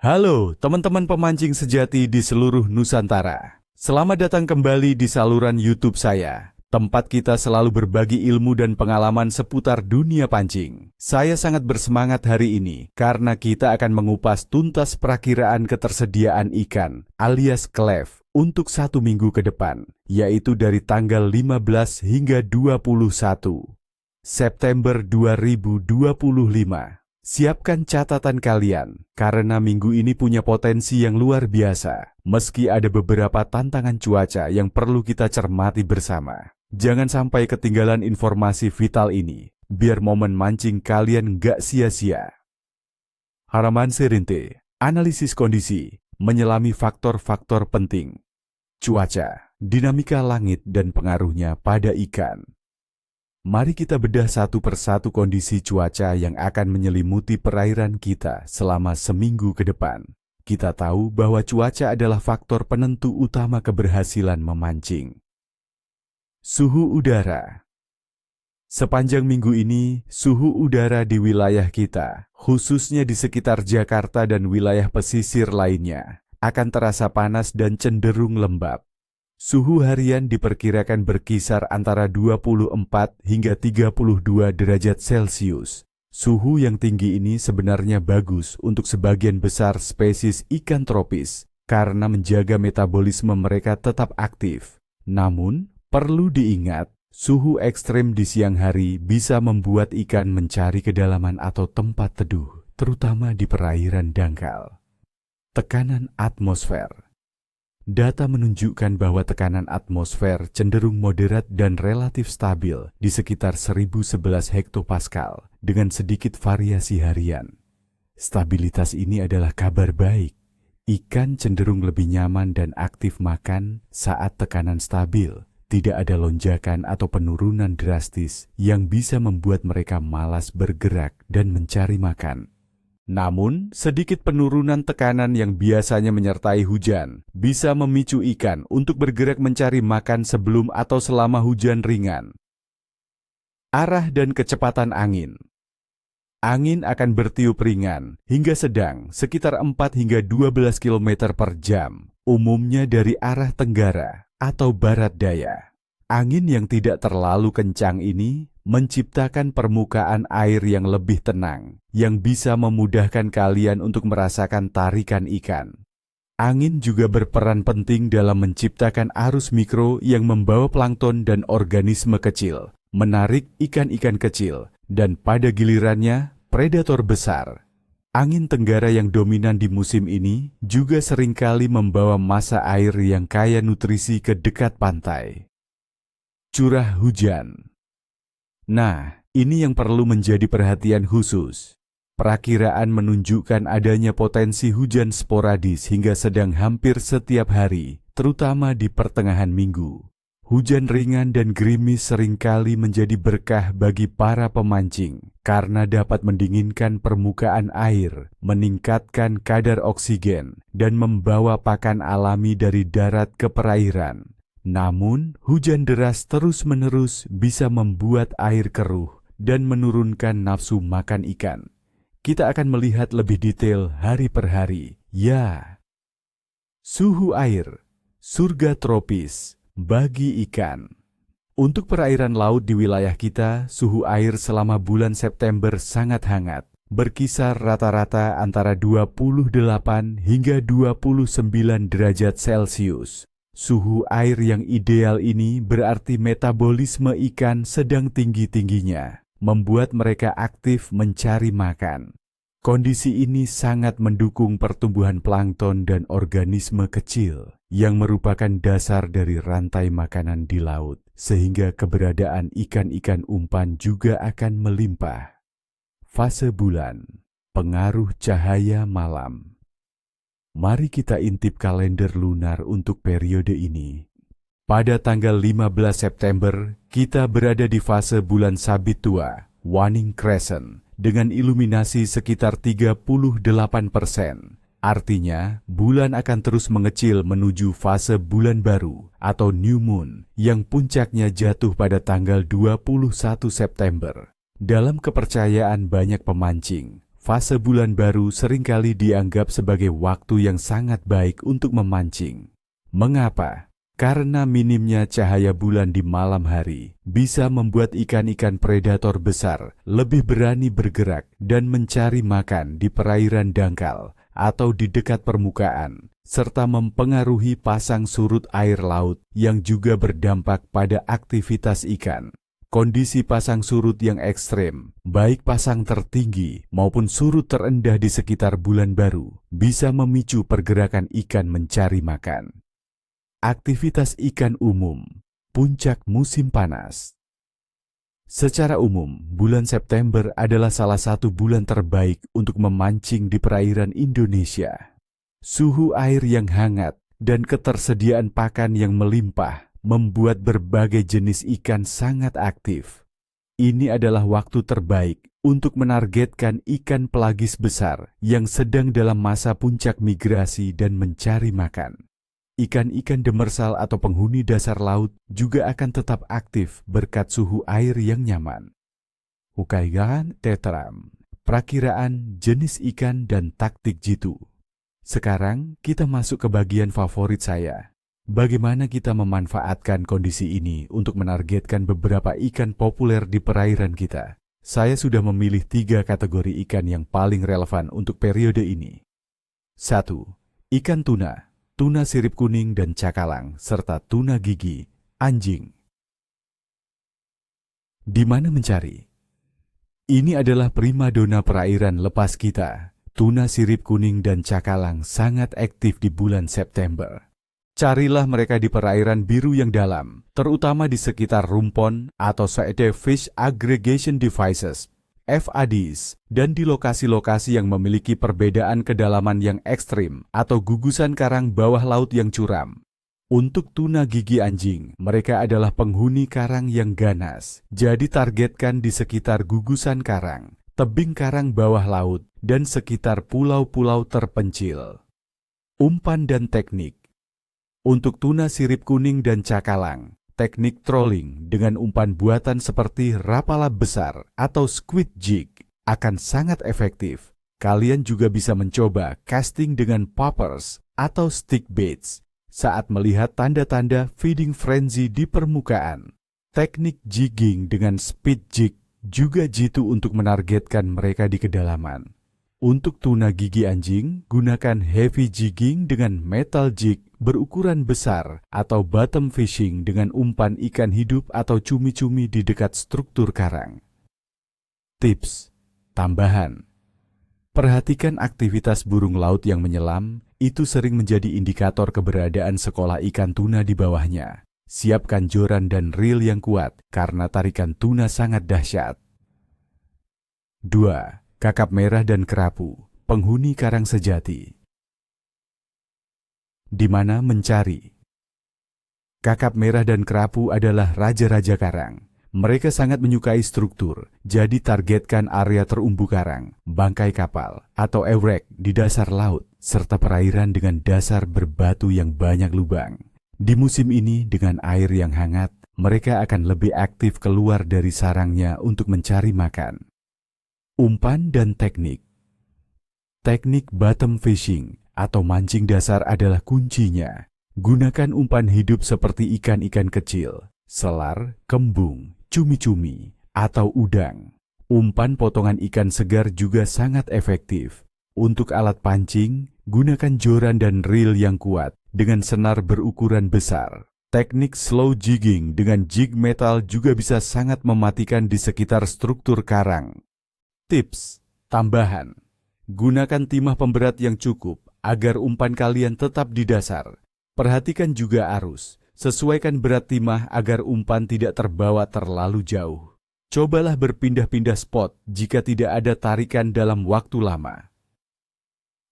Halo teman-teman pemancing sejati di seluruh Nusantara. Selamat datang kembali di saluran YouTube saya. Tempat kita selalu berbagi ilmu dan pengalaman seputar dunia pancing. Saya sangat bersemangat hari ini karena kita akan mengupas tuntas perakiraan ketersediaan ikan alias klef untuk 1 minggu ke depan, yaitu dari tanggal 15 hingga 21 September 2025. Siapkan catatan kalian, karena minggu ini punya potensi yang luar biasa. Meski ada beberapa tantangan cuaca yang perlu kita cermati bersama. Jangan sampai ketinggalan informasi vital ini, biar momen mancing kalian nggak sia-sia. Haraman Serinte, analisis kondisi, menyelami faktor-faktor penting. Cuaca, dinamika langit dan pengaruhnya pada ikan. Mari kita bedah satu persatu kondisi cuaca yang akan menyelimuti perairan kita selama seminggu ke depan. Kita tahu bahwa cuaca adalah faktor penentu utama keberhasilan memancing. Suhu udara. Sepanjang minggu ini, suhu udara di wilayah kita, khususnya di sekitar Jakarta dan wilayah pesisir lainnya, akan terasa panas dan cenderung lembab. Suhu harian diperkirakan berkisar antara 24 hingga 32 derajat Celcius. Suhu yang tinggi ini sebenarnya bagus untuk sebagian besar spesies ikan tropis karena menjaga metabolisme mereka tetap aktif. Namun, perlu diingat, suhu ekstrem di siang hari bisa membuat ikan mencari kedalaman atau tempat teduh, terutama di perairan dangkal. Tekanan atmosfer. Data menunjukkan bahwa tekanan atmosfer cenderung moderat dan relatif stabil di sekitar 1011 hektopascal dengan sedikit variasi harian. Stabilitas ini adalah kabar baik. Ikan cenderung lebih nyaman dan aktif makan saat tekanan stabil. Tidak ada lonjakan atau penurunan drastis yang bisa membuat mereka malas bergerak dan mencari makan. Namun, sedikit penurunan tekanan yang biasanya menyertai hujan bisa memicu ikan untuk bergerak mencari makan sebelum atau selama hujan ringan. Arah dan kecepatan angin. Angin akan bertiup ringan hingga sedang sekitar 4 hingga 12 km per jam, umumnya dari arah tenggara atau barat daya. Angin yang tidak terlalu kencang ini menciptakan permukaan air yang lebih tenang, yang bisa memudahkan kalian untuk merasakan tarikan ikan. Angin juga berperan penting dalam menciptakan arus mikro yang membawa plankton dan organisme kecil, menarik ikan-ikan kecil, dan pada gilirannya, predator besar. Angin tenggara yang dominan di musim ini juga seringkali membawa massa air yang kaya nutrisi ke dekat pantai. Curah hujan. Nah, ini yang perlu menjadi perhatian khusus. Perakiraan menunjukkan adanya potensi hujan sporadis hingga sedang hampir setiap hari, terutama di pertengahan minggu. Hujan ringan dan gerimis seringkali menjadi berkah bagi para pemancing karena dapat mendinginkan permukaan air, meningkatkan kadar oksigen, dan membawa pakan alami dari darat ke perairan. Namun, hujan deras terus-menerus bisa membuat air keruh dan menurunkan nafsu makan ikan. Kita akan melihat lebih detail hari per hari. Ya, suhu air, surga tropis bagi ikan. Untuk perairan laut di wilayah kita, suhu air selama bulan September sangat hangat, berkisar rata-rata antara 28 hingga 29 derajat Celcius. Suhu air yang ideal ini berarti metabolisme ikan sedang tinggi-tingginya, membuat mereka aktif mencari makan. Kondisi ini sangat mendukung pertumbuhan plankton dan organisme kecil yang merupakan dasar dari rantai makanan di laut, sehingga keberadaan ikan-ikan umpan juga akan melimpah. Fase bulan, pengaruh cahaya malam. Mari kita intip kalender lunar untuk periode ini. Pada tanggal 15 September, kita berada di fase bulan sabit tua, waning crescent, dengan iluminasi sekitar 38%. Artinya, bulan akan terus mengecil menuju fase bulan baru atau new moon yang puncaknya jatuh pada tanggal 21 September. Dalam kepercayaan banyak pemancing, Fase bulan baru seringkali dianggap sebagai waktu yang sangat baik untuk memancing. Mengapa? Karena minimnya cahaya bulan di malam hari bisa membuat ikan-ikan predator besar lebih berani bergerak dan mencari makan di perairan dangkal atau di dekat permukaan, serta mempengaruhi pasang surut air laut yang juga berdampak pada aktivitas ikan. Kondisi pasang surut yang ekstrem, baik pasang tertinggi maupun surut terendah di sekitar bulan baru, bisa memicu pergerakan ikan mencari makan. Aktivitas ikan umum, puncak musim panas. Secara umum, bulan September adalah salah satu bulan terbaik untuk memancing di perairan Indonesia. Suhu air yang hangat dan ketersediaan pakan yang melimpah membuat berbagai jenis ikan sangat aktif. Ini adalah waktu terbaik untuk menargetkan ikan pelagis besar yang sedang dalam masa puncak migrasi dan mencari makan. Ikan-ikan demersal atau penghuni dasar laut juga akan tetap aktif berkat suhu air yang nyaman. Ukaigan Tetram, perakiraan jenis ikan dan taktik jitu. Sekarang kita masuk ke bagian favorit saya. Bagaimana kita memanfaatkan kondisi ini untuk menargetkan beberapa ikan populer di perairan kita? Saya sudah memilih 3 kategori ikan yang paling relevan untuk periode ini. 1. Ikan tuna, tuna sirip kuning dan cakalang, serta tuna gigi, anjing. Di mana mencari? Ini adalah primadona perairan lepas kita. Tuna sirip kuning dan cakalang sangat aktif di bulan September. Carilah mereka di perairan biru yang dalam, terutama di sekitar rumpon atau Side Fish Aggregation Devices, FADs, dan di lokasi-lokasi yang memiliki perbedaan kedalaman yang ekstrim atau gugusan karang bawah laut yang curam. Untuk tuna gigi anjing, mereka adalah penghuni karang yang ganas, jadi targetkan di sekitar gugusan karang, tebing karang bawah laut, dan sekitar pulau-pulau terpencil. Umpan dan teknik. Untuk tuna sirip kuning dan cakalang, teknik trolling dengan umpan buatan seperti rapala besar atau squid jig akan sangat efektif. Kalian juga bisa mencoba casting dengan poppers atau stick baits saat melihat tanda-tanda feeding frenzy di permukaan. Teknik jigging dengan speed jig juga jitu untuk menargetkan mereka di kedalaman. Untuk tuna gigi anjing, gunakan heavy jigging dengan metal jig berukuran besar atau bottom fishing dengan umpan ikan hidup atau cumi-cumi di dekat struktur karang. Tips tambahan. Perhatikan aktivitas burung laut yang menyelam, itu sering menjadi indikator keberadaan sekolah ikan tuna di bawahnya. Siapkan joran dan reel yang kuat karena tarikan tuna sangat dahsyat. 2. Kakap merah dan kerapu, penghuni karang sejati. Di mana mencari? Kakap merah dan kerapu adalah raja-raja karang. Mereka sangat menyukai struktur, jadi targetkan area terumbu karang, bangkai kapal, atau evrek di dasar laut, serta perairan dengan dasar berbatu yang banyak lubang. Di musim ini, dengan air yang hangat, mereka akan lebih aktif keluar dari sarangnya untuk mencari makan. Umpan dan teknik. Teknik bottom fishing atau mancing dasar adalah kuncinya. Gunakan umpan hidup seperti ikan-ikan kecil, selar, kembung, cumi-cumi, atau udang. Umpan potongan ikan segar juga sangat efektif. Untuk alat pancing, gunakan joran dan reel yang kuat dengan senar berukuran besar. Teknik slow jigging dengan jig metal juga bisa sangat mematikan di sekitar struktur karang. Tips tambahan. Gunakan timah pemberat yang cukup agar umpan kalian tetap di dasar. Perhatikan juga arus. Sesuaikan berat timah agar umpan tidak terbawa terlalu jauh. Cobalah berpindah-pindah spot jika tidak ada tarikan dalam waktu lama.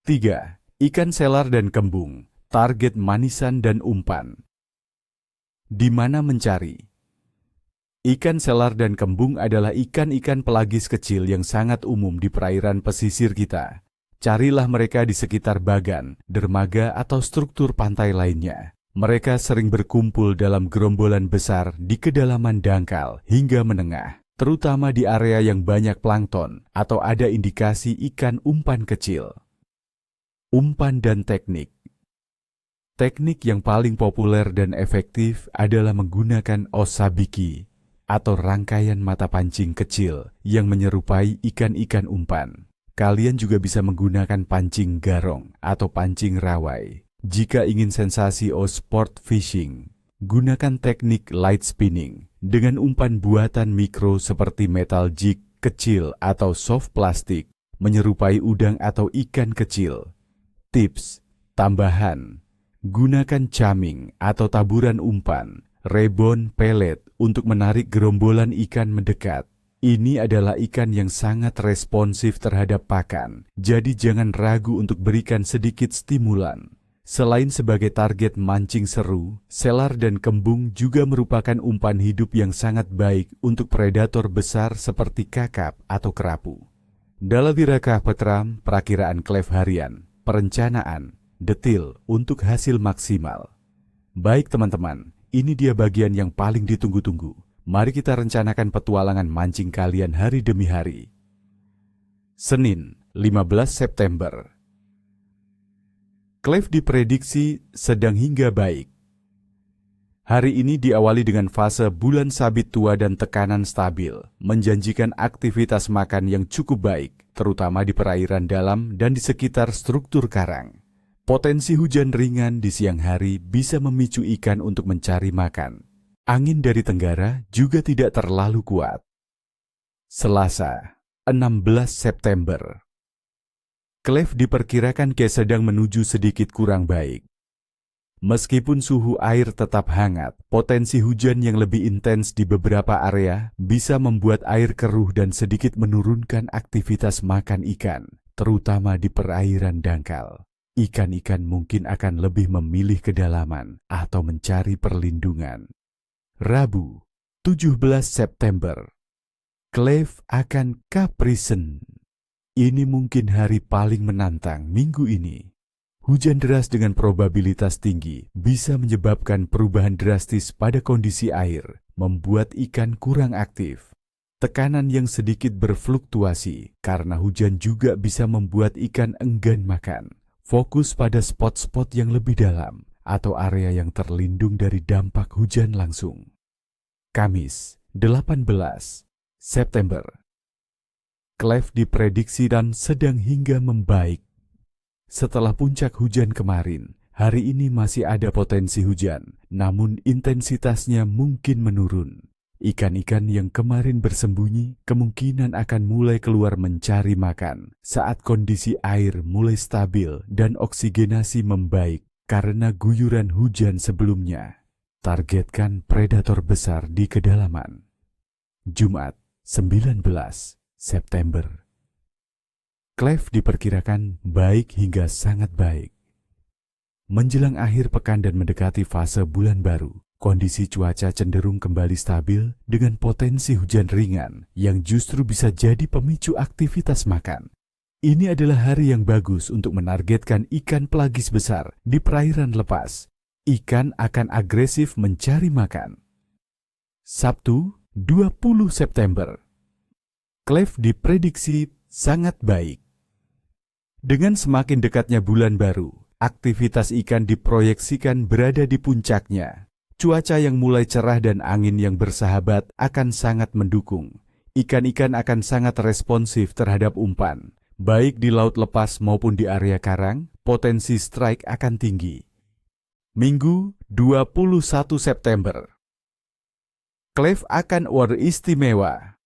3. Ikan selar dan kembung. Target manisan dan umpan. Di mana mencari? Ikan selar dan kembung adalah ikan-ikan pelagis kecil yang sangat umum di perairan pesisir kita. Carilah mereka di sekitar bagan, dermaga, atau struktur pantai lainnya. Mereka sering berkumpul dalam gerombolan besar di kedalaman dangkal hingga menengah. terutama di area yang banyak plankton atau ada indikasi ikan umpan kecil. Umpan dan teknik. Teknik yang paling populer dan efektif adalah menggunakan osabiki atau rangkaian mata pancing kecil yang menyerupai ikan-ikan umpan. Kalian juga bisa menggunakan pancing garong atau pancing rawai. Jika ingin sensasi sport fishing, gunakan teknik light spinning dengan umpan buatan mikro seperti metal jig kecil atau soft plastik, menyerupai udang atau ikan kecil. Tips tambahan, gunakan caming atau taburan umpan, rebon pelet untuk menarik gerombolan ikan mendekat. Ini adalah ikan yang sangat responsif terhadap pakan, jadi jangan ragu untuk berikan sedikit stimulan. Selain sebagai target mancing seru, selar dan kembung juga merupakan umpan hidup yang sangat baik untuk predator besar seperti kakap atau kerapu. Dalawirakah Petram, perakiraan Cleve harian, perencanaan, detil untuk hasil maksimal. Baik teman-teman, ini dia bagian yang paling ditunggu-tunggu. Mari kita rencanakan petualangan mancing kalian hari demi hari. Senin, 15 September. Cleve diprediksi sedang hingga baik. Hari ini diawali dengan fase bulan sabit tua dan tekanan stabil, menjanjikan aktivitas makan yang cukup baik, terutama di perairan dalam dan di sekitar struktur karang. Potensi hujan ringan di siang hari bisa memicu ikan untuk mencari makan. Angin dari tenggara juga tidak terlalu kuat. Selasa, 16 September. Cleve diperkirakan sedang menuju sedikit kurang baik. Meskipun suhu air tetap hangat, potensi hujan yang lebih intens di beberapa area bisa membuat air keruh dan sedikit menurunkan aktivitas makan ikan, terutama di perairan dangkal. Ikan-ikan mungkin akan lebih memilih kedalaman atau mencari perlindungan. Rabu, 17 September. Cleve akan kaprisen. Ini mungkin hari paling menantang minggu ini. Hujan deras dengan probabilitas tinggi bisa menyebabkan perubahan drastis pada kondisi air, membuat ikan kurang aktif. Tekanan yang sedikit berfluktuasi karena hujan juga bisa membuat ikan enggan makan. Fokus pada spot-spot yang lebih dalam atau area yang terlindung dari dampak hujan langsung. Kamis, 18 September. Cleve diprediksi dan sedang hingga membaik. Setelah puncak hujan kemarin, hari ini masih ada potensi hujan, namun intensitasnya mungkin menurun. Ikan-ikan yang kemarin bersembunyi kemungkinan akan mulai keluar mencari makan saat kondisi air mulai stabil dan oksigenasi membaik karena guyuran hujan sebelumnya. Targetkan predator besar di kedalaman. Jumat, 19 September. Cleve diperkirakan baik hingga sangat baik. Menjelang akhir pekan dan mendekati fase bulan baru, kondisi cuaca cenderung kembali stabil dengan potensi hujan ringan yang justru bisa jadi pemicu aktivitas makan. Ini adalah hari yang bagus untuk menargetkan ikan pelagis besar di perairan lepas. Ikan akan agresif mencari makan. Sabtu, 20 September. Cleve diprediksi sangat baik. Dengan semakin dekatnya bulan baru, aktivitas ikan diproyeksikan berada di puncaknya. Cuaca yang mulai cerah dan angin yang bersahabat akan sangat mendukung. Ikan-ikan akan sangat responsif terhadap umpan. Baik di laut lepas maupun di area karang, potensi strike akan tinggi. Minggu, 21 September. Cleve akan beristimewa.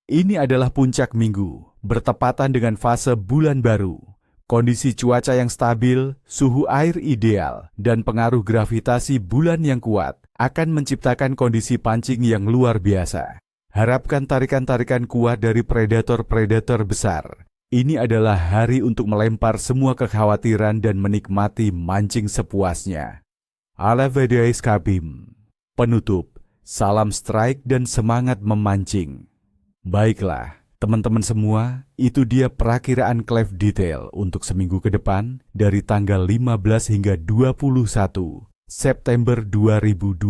Ini adalah puncak minggu, bertepatan dengan fase bulan baru. Kondisi cuaca yang stabil, suhu air ideal, dan pengaruh gravitasi bulan yang kuat akan menciptakan kondisi pancing yang luar biasa. Harapkan tarikan-tarikan kuat dari predator-predator besar. Ini adalah hari untuk melempar semua kekhawatiran dan menikmati mancing sepuasnya. Alavedais Kabim. Penutup, salam strike dan semangat memancing. Baiklah, teman-teman semua, itu dia perakiraan Cleve detail untuk seminggu ke depan dari tanggal 15 hingga 21 September 2025.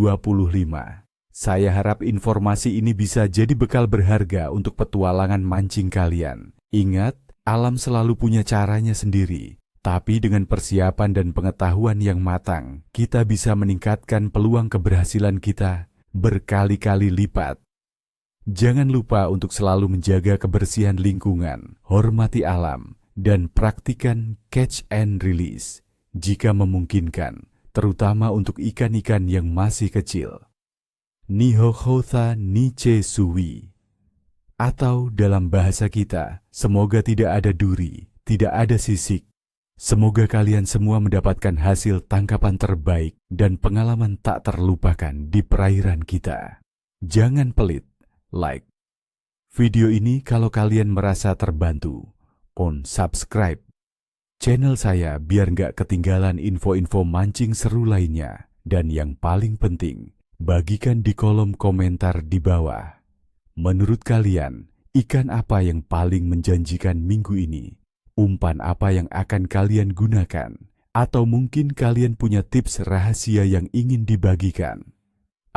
Saya harap informasi ini bisa jadi bekal berharga untuk petualangan mancing kalian. Ingat, alam selalu punya caranya sendiri. Tapi dengan persiapan dan pengetahuan yang matang, kita bisa meningkatkan peluang keberhasilan kita berkali-kali lipat. Jangan lupa untuk selalu menjaga kebersihan lingkungan, hormati alam, dan praktikan catch and release jika memungkinkan, terutama untuk ikan-ikan yang masih kecil. Nihokhotha Niche Suwi. Atau dalam bahasa kita, semoga tidak ada duri, tidak ada sisik. Semoga kalian semua mendapatkan hasil tangkapan terbaik dan pengalaman tak terlupakan di perairan kita. Jangan pelit, like video ini kalau kalian merasa terbantu. Subscribe channel saya biar nggak ketinggalan info-info mancing seru lainnya. Dan yang paling penting, bagikan di kolom komentar di bawah. Menurut kalian, ikan apa yang paling menjanjikan minggu ini? Umpan apa yang akan kalian gunakan? Atau mungkin kalian punya tips rahasia yang ingin dibagikan?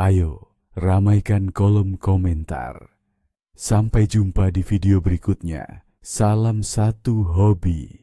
Ayo, ramaikan kolom komentar. Sampai jumpa di video berikutnya. Salam satu hobi.